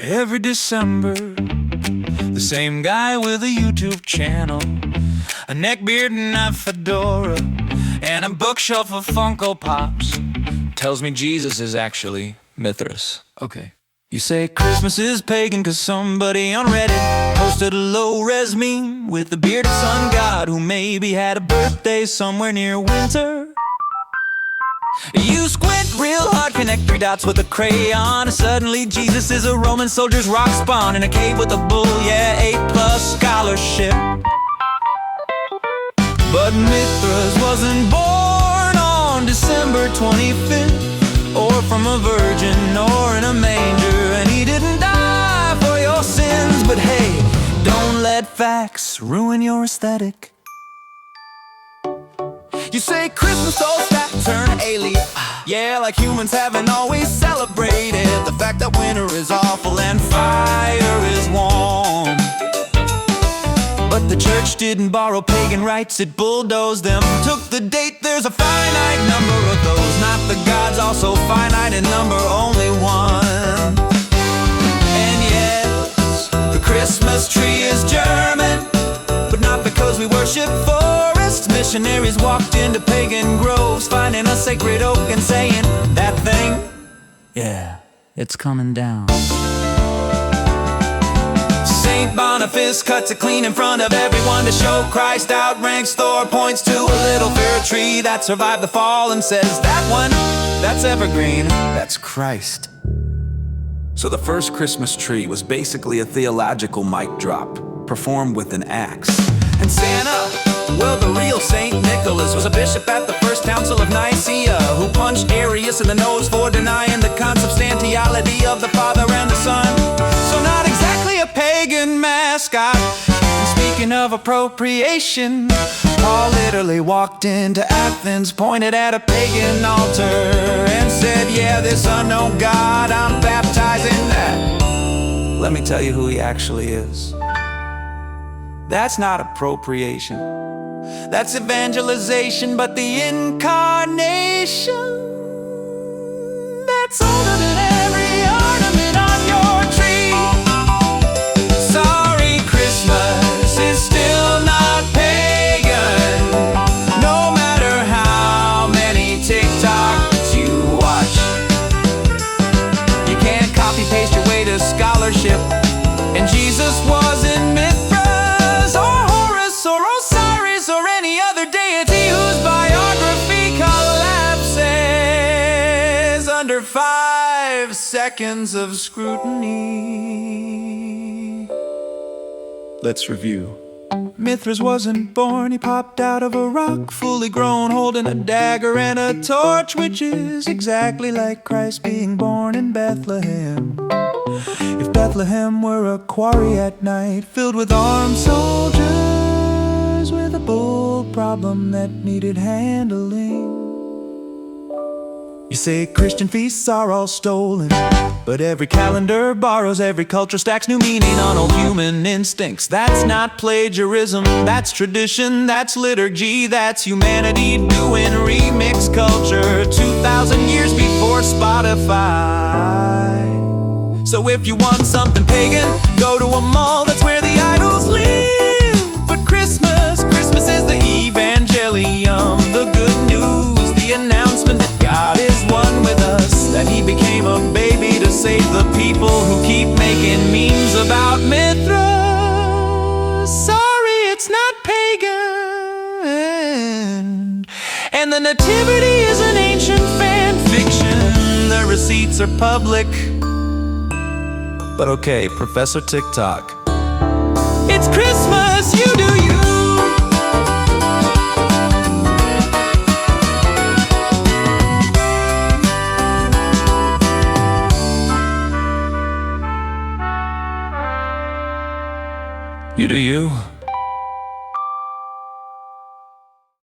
Every December, the same guy with a YouTube channel, a neckbeard and a fedora, and a bookshelf of Funko Pops tells me Jesus is actually Mithras. Okay. You say Christmas is pagan cause somebody on Reddit posted a low-res meme with a bearded sun god who maybe had a birthday somewhere near winter. You squint real hard, connect 3 dots with a crayon, and suddenly Jesus is a Roman soldier's rock spawn in a cave with a bull, yeah, A+ scholarship. But Mithras wasn't born on December 25th, or from a virgin, or in a manger, and he didn't die for your sins. But hey, don't let facts ruin your aesthetic. You say Christmas stole that turn alien, yeah, like humans haven't always celebrated the fact that winter is awful and fire is warm. But the church didn't borrow pagan rites, it bulldozed them, took the date. There's a finite number of those, not the gods, also finite in number, only one. And yes, the Christmas tree is German, but not because we worship forests. Missionaries walked into pagan groves, finding a sacred oak and saying, that thing, yeah, it's coming down. Saint Boniface cuts it clean in front of everyone to show Christ outranks Thor, points to a little fir tree that survived the fall and says, that one, that's evergreen, that's Christ. So the first Christmas tree was basically a theological mic drop, performed with an axe. And Santa, well, the real Saint Nicholas was a bishop at the First Council of Nicaea, who punched Arius in the nose for denying the consubstantiality of the Father and the Son. So not exactly a pagan mascot. And speaking of appropriation, Paul literally walked into Athens, pointed at a pagan altar, and said, yeah, this unknown God, I'm baptizing that. Let me tell you who he actually is. That's not appropriation, that's evangelization. But the incarnation, that's older than every ornament on your tree. Sorry, Christmas is still not pagan, no matter how many TikToks you watch. You can't copy-paste your way to scholarship, and Jesus wasn't Mithras or Horus or Osiris or any other deity whose biography collapses under 5 seconds of scrutiny. Let's review. Mithras wasn't born, he popped out of a rock, fully grown, holding a dagger and a torch, which is exactly like Christ being born in Bethlehem. If Bethlehem were a quarry at night, filled with armed soldiers, with a bull problem that needed handling. You say Christian feasts are all stolen, but every calendar borrows, every culture stacks new meaning on old human instincts. That's not plagiarism, that's tradition, that's liturgy, that's humanity doing remix culture 2,000 years before Spotify. So if you want something pagan, go to a mall, that's where the idols live. But Christmas is the evangelium, the good news, the announcement that God is one with us, that he became a baby to save the people who keep making memes about Mithras. Sorry, it's not pagan. And the nativity is an ancient fan fiction, the receipts are public. But okay, Professor TikTok, it's Christmas, you do you. You do you.